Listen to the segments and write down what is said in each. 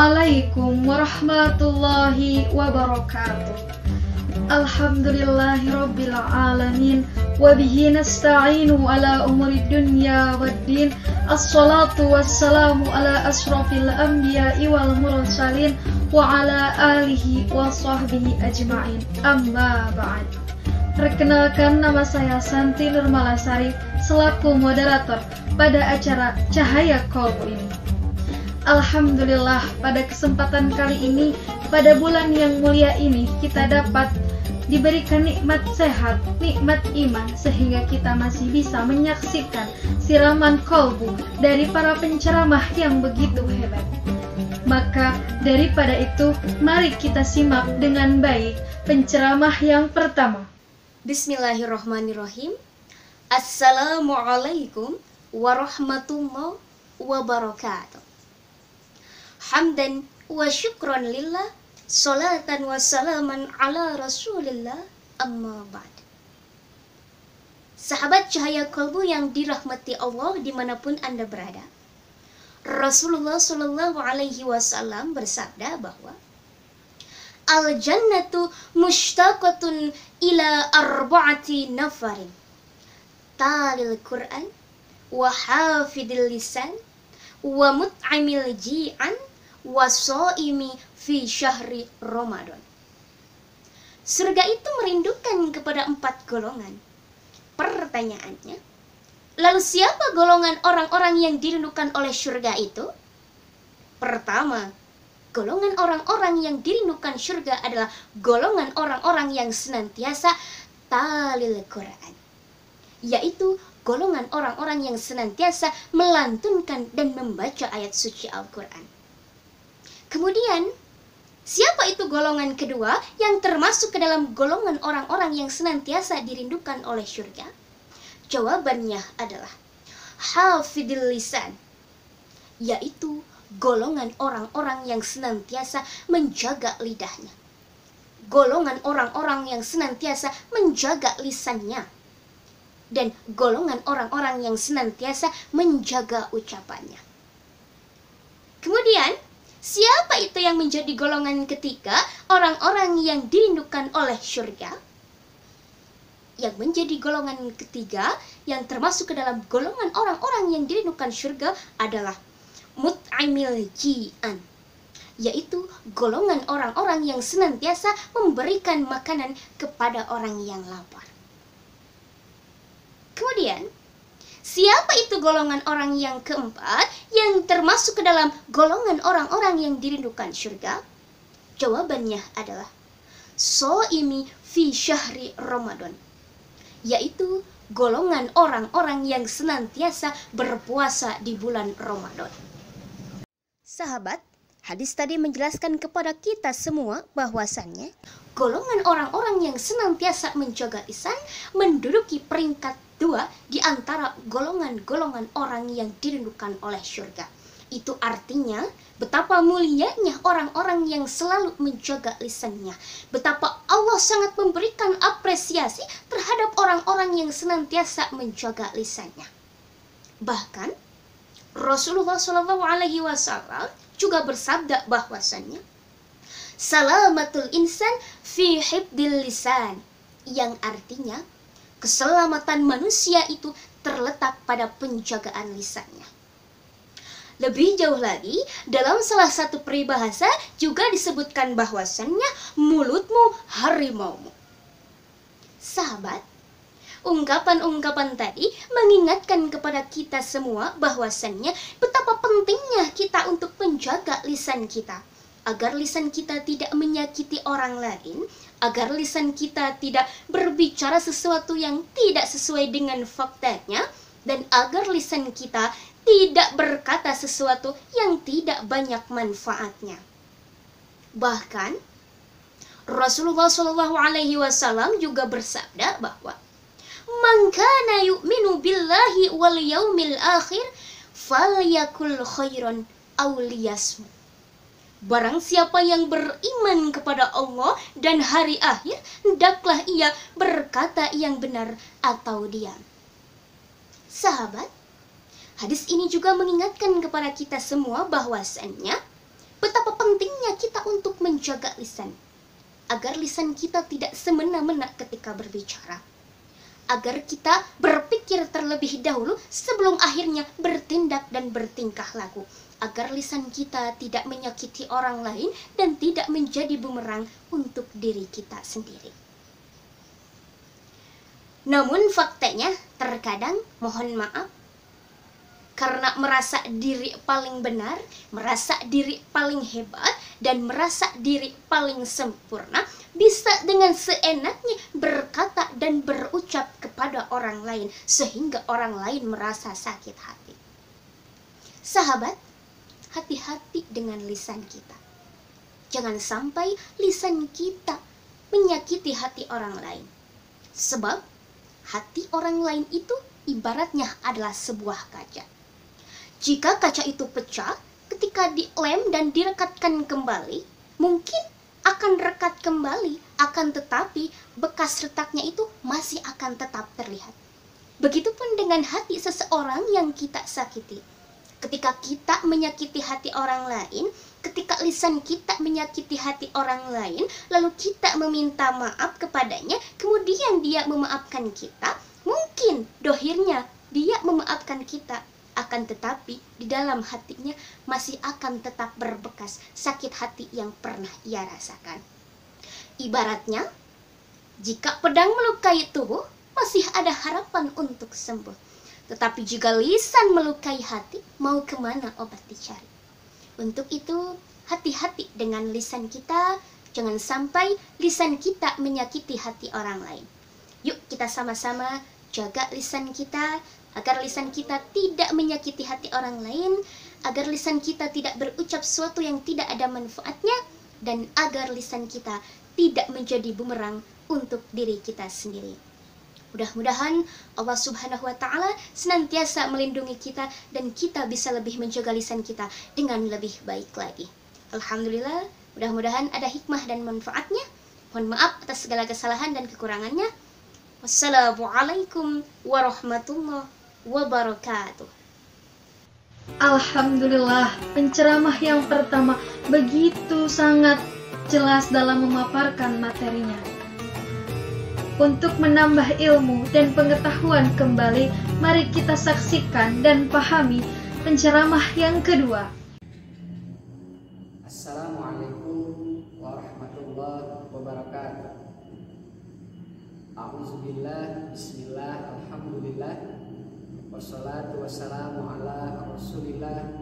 Assalamualaikum warahmatullahi wabarakatuh. Alhamdulillahirabbil alamin wa bihi nasta'inu ala umuri dunya waddin. Assalatu wassalamu ala asrofil anbiya'i wal mursalin wa ala alihi wa sahbihi ajma'in. Amma ba'd. Perkenalkan, nama saya Santi Nurmalasari selaku moderator pada acara Cahaya Kolbu ini. Alhamdulillah, pada kesempatan kali ini, pada bulan yang mulia ini, kita dapat diberikan nikmat sehat, nikmat iman, sehingga kita masih bisa menyaksikan siraman kolbu dari para penceramah yang begitu hebat. Maka daripada itu, mari kita simak dengan baik penceramah yang pertama. Bismillahirrahmanirrahim. Assalamualaikum warahmatullahi wabarakatuh. Hamdan wa syukran lillah, salatan wa salaman ala rasulillah, amma ba'd. Sahabat Cahaya Kolbu yang dirahmati Allah dimanapun Anda berada, Rasulullah Shallallahu Alaihi Wasallam bersabda bahwa al-jannatu mushtaqatun ila arba'ati nafarin, talil Qur'an wa hafidil lisan wa mut'amil ji'an wa shaimi fi syahri Ramadan. Surga itu merindukan kepada 4 golongan. Pertanyaannya, lalu siapa golongan orang-orang yang dirindukan oleh surga itu? Pertama, golongan orang-orang yang dirindukan surga adalah golongan orang-orang yang senantiasa talil Quran, yaitu golongan orang-orang yang senantiasa melantunkan dan membaca ayat suci Al-Quran. Kemudian, siapa itu golongan kedua yang termasuk ke dalam golongan orang-orang yang senantiasa dirindukan oleh surga? Jawabannya adalah hafidil lisan, yaitu golongan orang-orang yang senantiasa menjaga lidahnya, golongan orang-orang yang senantiasa menjaga lisannya, dan golongan orang-orang yang senantiasa menjaga ucapannya. Kemudian, siapa itu yang menjadi golongan ketiga orang-orang yang dirindukan oleh surga? Yang menjadi golongan ketiga yang termasuk ke dalam golongan orang-orang yang dirindukan surga adalah mut'amil ji'an, yaitu golongan orang-orang yang senantiasa memberikan makanan kepada orang yang lapar. Kemudian, siapa itu golongan orang yang keempat yang termasuk ke dalam golongan orang-orang yang dirindukan surga? Jawabannya adalah shaimi fi syahri Ramadan, yaitu golongan orang-orang yang senantiasa berpuasa di bulan Ramadan. Sahabat, hadis tadi menjelaskan kepada kita semua bahwasannya golongan orang-orang yang senantiasa menjaga lisan menduduki peringkat 2 di antara golongan-golongan orang yang dirindukan oleh surga. Itu artinya betapa mulianya orang-orang yang selalu menjaga lisannya. Betapa Allah sangat memberikan apresiasi terhadap orang-orang yang senantiasa menjaga lisannya. Bahkan Rasulullah Shallallahu Alaihi Wasallam juga bersabda bahwasannya salamatul insan fi hifdil lisan, yang artinya keselamatan manusia itu terletak pada penjagaan lisannya. Lebih jauh lagi, dalam salah satu peribahasa juga disebutkan bahwasannya mulutmu harimaumu. Sahabat, ungkapan-ungkapan tadi mengingatkan kepada kita semua bahwasannya betapa pentingnya kita untuk menjaga lisan kita, agar lisan kita tidak menyakiti orang lain, agar lisan kita tidak berbicara sesuatu yang tidak sesuai dengan faktanya, dan agar lisan kita tidak berkata sesuatu yang tidak banyak manfaatnya. Bahkan Rasulullah Shallallahu Alaihi Wasallam juga bersabda bahwa man kana yu'minu billahi wal yaumil akhir falyakul khairan aw liyasmut. Barang siapa yang beriman kepada Allah dan hari akhir, hendaklah ia berkata yang benar atau diam. Sahabat, hadis ini juga mengingatkan kepada kita semua bahwasannya betapa pentingnya kita untuk menjaga lisan, agar lisan kita tidak semena-mena ketika berbicara, agar kita berpikir terlebih dahulu sebelum akhirnya bertindak dan bertingkah laku, agar lisan kita tidak menyakiti orang lain dan tidak menjadi bumerang untuk diri kita sendiri. Namun faktanya terkadang, mohon maaf, karena merasa diri paling benar, merasa diri paling hebat, dan merasa diri paling sempurna, bisa dengan seenaknya berkata dan berucap kepada orang lain, sehingga orang lain merasa sakit hati. Sahabat, hati-hati dengan lisan kita. Jangan sampai lisan kita menyakiti hati orang lain. Sebab hati orang lain itu ibaratnya adalah sebuah kaca. Jika kaca itu pecah, ketika dilem dan direkatkan kembali, mungkin akan rekat kembali, akan tetapi bekas retaknya itu masih akan tetap terlihat. Begitupun dengan hati seseorang yang kita sakiti. Ketika kita menyakiti hati orang lain, ketika lisan kita menyakiti hati orang lain, lalu kita meminta maaf kepadanya, kemudian dia memaafkan kita, mungkin dohirnya dia memaafkan kita, akan tetapi di dalam hatinya masih akan tetap berbekas sakit hati yang pernah ia rasakan. Ibaratnya, jika pedang melukai tubuh, masih ada harapan untuk sembuh. Tetapi jika lisan melukai hati, mau kemana obat dicari? Untuk itu, hati-hati dengan lisan kita. Jangan sampai lisan kita menyakiti hati orang lain. Yuk kita sama-sama jaga lisan kita, agar lisan kita tidak menyakiti hati orang lain, agar lisan kita tidak berucap sesuatu yang tidak ada manfaatnya, dan agar lisan kita tidak menjadi bumerang untuk diri kita sendiri. Mudah-mudahan Allah Subhanahu wa Ta'ala senantiasa melindungi kita dan kita bisa lebih menjaga lisan kita dengan lebih baik lagi. Alhamdulillah, mudah-mudahan ada hikmah dan manfaatnya. Mohon maaf atas segala kesalahan dan kekurangannya. Wassalamualaikum warahmatullahi wabarakatuh. Alhamdulillah, penceramah yang pertama begitu sangat jelas dalam memaparkan materinya. Untuk menambah ilmu dan pengetahuan kembali, mari kita saksikan dan pahami penceramah yang kedua. Assalamualaikum warahmatullahi wabarakatuh. A'udzubillah, bismillah, alhamdulillah, wassalatu wassalamu ala rasulillah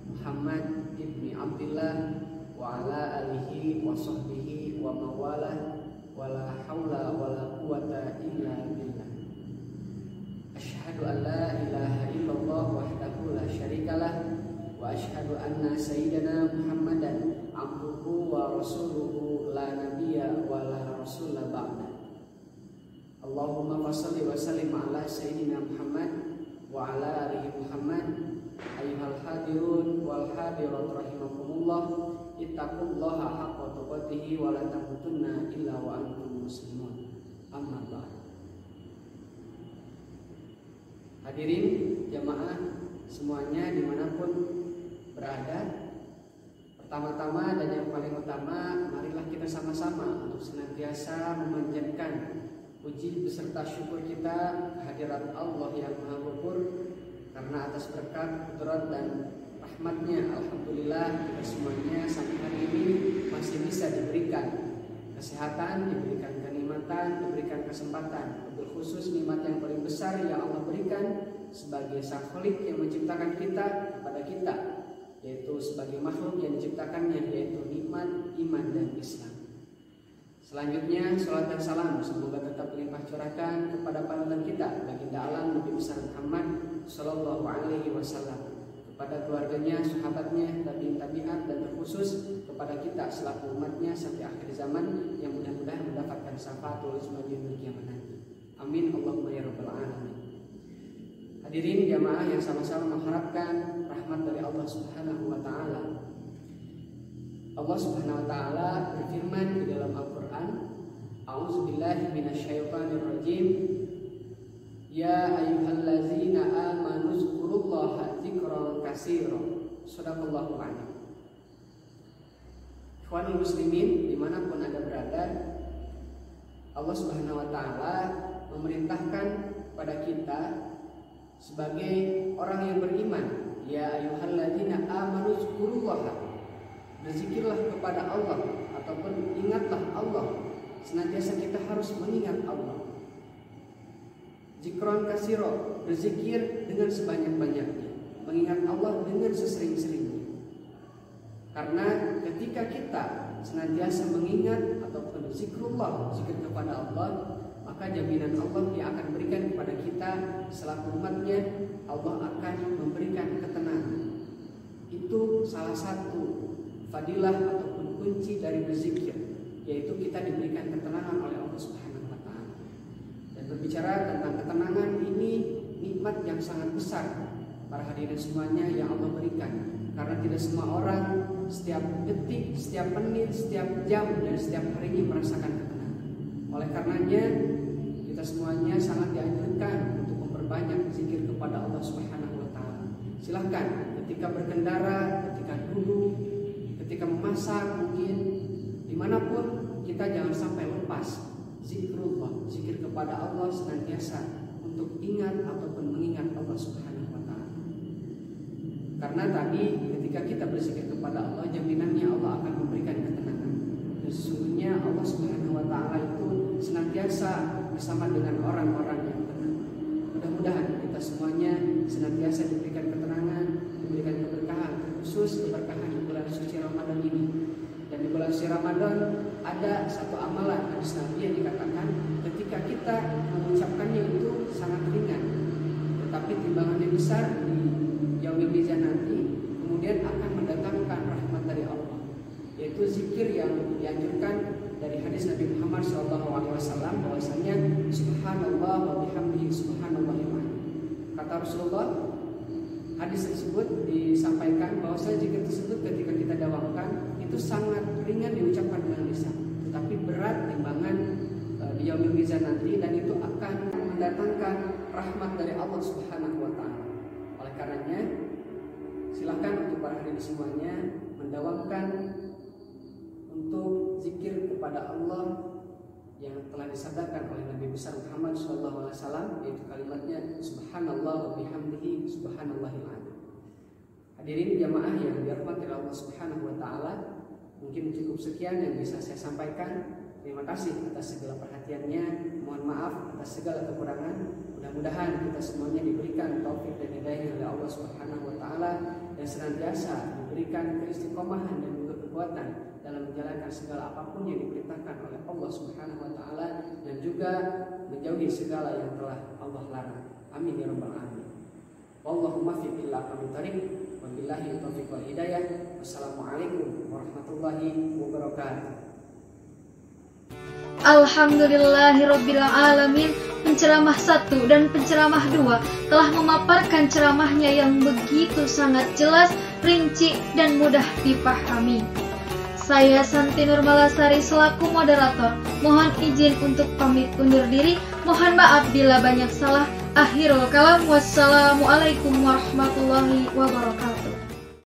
Muhammad ibni Abdillah wa ala alihi wa sahbihi wa mawalah, wala haula wala quwata illa billah. Asyhadu an la ilaha illallah wahdahu la syarikalah wa asyhadu anna sayyidana Muhammadan abduhu wa rasuluhu la nabiyya wa la rasula ba'da. Allahumma shalli wa sallim ala sayyidina Muhammad wa ala alihi Muhammad. Ayyuhal hadirun wal hadirat rahimakumullah, ittaqullaha haqqa tuqatih wa la tamutunna illa wa antum muslimun. Amma ba'd. Hadirin jamaah semuanya dimanapun berada, pertama-tama dan yang paling utama, marilah kita sama-sama untuk senantiasa memanjatkan puji beserta syukur kita kehadirat Allah yang Maha Ghafur, karena atas berkat, kudrat dan rahmatnya, alhamdulillah kita semuanya sampai hari ini masih bisa diberikan kesehatan, diberikan kenikmatan, diberikan kesempatan. Untuk khusus nikmat yang paling besar yang Allah berikan sebagai Sang Khalik yang menciptakan kita kepada kita, yaitu sebagai makhluk yang diciptakannya, yaitu nikmat iman dan Islam. Selanjutnya, salat dan salam semoga tetap berlimpah curahkan kepada panutan kita, baginda alam Nabi besar Muhammad Sallallahu Alaihi Wasallam, kepada keluarganya, sahabatnya, tabi'in, dan terkhusus kepada kita selaku umatnya sampai akhir zaman, yang mudah-mudahan mendapatkan syafaatul uzma di yaumil kiamat nanti. Amin Allahumma ya rabbal alamin. Hadirin jamaah yang sama-sama mengharapkan rahmat dari Allah Subhanahu wa Ta'ala. Allah Subhanahu wa Ta'ala berfirman di dalam Al-Qur'an, A'udzubillahi minasyaitonirrajim. Ya ayyuhallazina amanu zkurullaha dzikran katsiran. Shadaqallahu a'lam. Ikhwanul muslimin dimanapun Anda berada, Allah Subhanahu wa Ta'ala memerintahkan pada kita sebagai orang yang beriman, ya ayyuhalladzina amanu dzkurullaha, berzikirlah kepada Allah ataupun ingatlah Allah. Senantiasa kita harus mengingat Allah. Zikron kasiro, berzikir dengan sebanyak-banyaknya, mengingat Allah dengan sesering-seringnya. Karena ketika kita senantiasa mengingat ataupun zikrullah, zikir kepada Allah, maka jaminan Allah yang akan berikan kepada kita selaku umatnya, Allah akan memberikan ketenangan. Itu salah satu fadilah ataupun kunci dari berzikir, yaitu kita diberikan ketenangan oleh Allah Subhanahu wa Ta'ala. Dan berbicara tentang ketenangan ini nikmat yang sangat besar para hadirin semuanya yang Allah berikan, karena tidak semua orang setiap detik, setiap menit, setiap jam, dan setiap harinya merasakan ketenangan. Oleh karenanya kita semuanya sangat dianjurkan untuk memperbanyak zikir kepada Allah Subhanahu wa Ta'ala. Silahkan ketika berkendara, ketika duduk, ketika memasak, mungkin dimanapun kita jangan sampai lepas zikrullah, zikir kepada Allah senantiasa untuk ingat ataupun mengingat Allah Subhanahu wa Ta'ala. Karena tadi ketika kita berzikir kepada Allah, jaminannya Allah akan memberikan ketenangan. Dan sesungguhnya Allah Subhanahu wa Ta'ala itu senantiasa bersama dengan orang-orang yang tenang. Mudah-mudahan kita semuanya senantiasa diberikan ketenangan, diberikan keberkahan, khusus keberkahan di bulan suci Ramadan ini. Dan di bulan suci Ramadan ada satu amalan hadis Nabi yang dikatakan ketika kita mengucapkannya itu sangat ringan, tetapi timbangannya besar di yaumil mizan nanti, kemudian akan mendatangkan rahmat dari Allah, yaitu zikir yang dianjurkan dari hadis Nabi Muhammad SAW bahwasanya subhanallah wa bihamdihi subhanallahil azim. Kata Rasulullah, hadis tersebut disampaikan bahwasanya zikir tersebut ketika kita dawamkan itu sangat ringan diucapkan dengan lisan, tetapi berat timbangan di yaumil mizan nanti, dan itu akan mendatangkan rahmat dari Allah Subhanahu wa Ta'ala. Oleh karenanya silakan untuk para hadirin semuanya mendawamkan untuk zikir kepada Allah yang telah disabdakan oleh Nabi besar Muhammad SAW, yaitu kalimatnya subhanallah wa bihamdihi subhanallahil azim. Hadirin jamaah yang dirahmati Allah Subhanahu wa Ta'ala, mungkin cukup sekian yang bisa saya sampaikan. Terima kasih atas segala perhatiannya. Mohon maaf atas segala kekurangan. Mudah-mudahan kita semuanya diberikan taufik dan hidayah oleh Allah Subhanahu wa Ta'ala, dan senantiasa diberikan keistiqomahan dan juga kekuatan dalam menjalankan segala apapun yang diperintahkan oleh Allah Subhanahu wa Ta'ala, dan juga menjauhi segala yang telah Allah larang. Amin ya rabbal alamin. Wallahumma fi billah qamitariq wa billahi taufiq wal hidayah. Wassalamualaikum warahmatullahi wabarakatuh. Alhamdulillahirabbil alamin. Penceramah 1 dan penceramah 2 telah memaparkan ceramahnya yang begitu sangat jelas, rinci, dan mudah dipahami. Saya Santi Nurmalasari selaku moderator, mohon izin untuk pamit undur diri. Mohon maaf bila banyak salah. Akhirul kalam, wassalamualaikum warahmatullahi wabarakatuh.